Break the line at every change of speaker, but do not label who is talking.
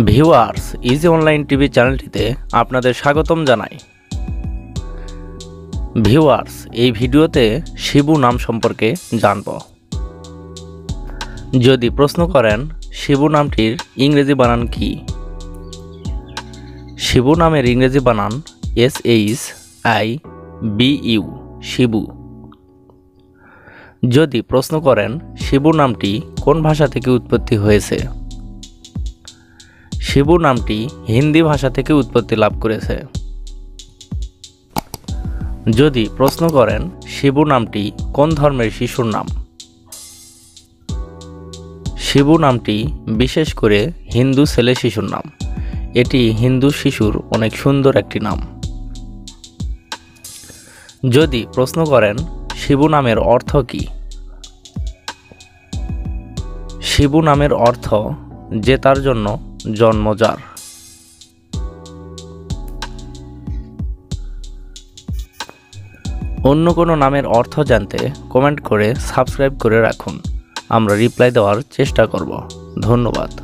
Viewers easy online TV চ্যানেলটিতে আপনাদের স্বাগতম জানাই। ভিউয়ার্স এই ভিডিওতে শিবু নাম সম্পর্কে জানব। যদি প্রশ্ন করেন শিবু নামটির ইংরেজি বানান কি? শিবু নামের ইংরেজি বানান SHIBU শিবু। যদি প্রশ্ন করেন শিবু নামটি কোন ভাষা থেকে উৎপত্তি হয়েছে? শিবু নামটি হিন্দি ভাষা থেকে উৎপত্তি লাভ করেছে। যদি প্রশ্ন করেন শিবু নামটি কোন ধর্মের শিশুর নাম? শিবু নামটি বিশেষ করে হিন্দু ছেলে শিশুর নাম। এটি হিন্দু শিশুর অনেক সুন্দর একটি নাম। যদি প্রশ্ন করেন শিবু নামের অর্থ কী? শিবু নামের অর্থ যে তার জন্য জন্ম যার। অন্য কোনো নামের অর্থ জানতে কমেন্ট করে সাবস্ক্রাইব করে রাখুন। আমরা রিপ্লাই দেওয়ার চেষ্টা করব। ধন্যবাদ।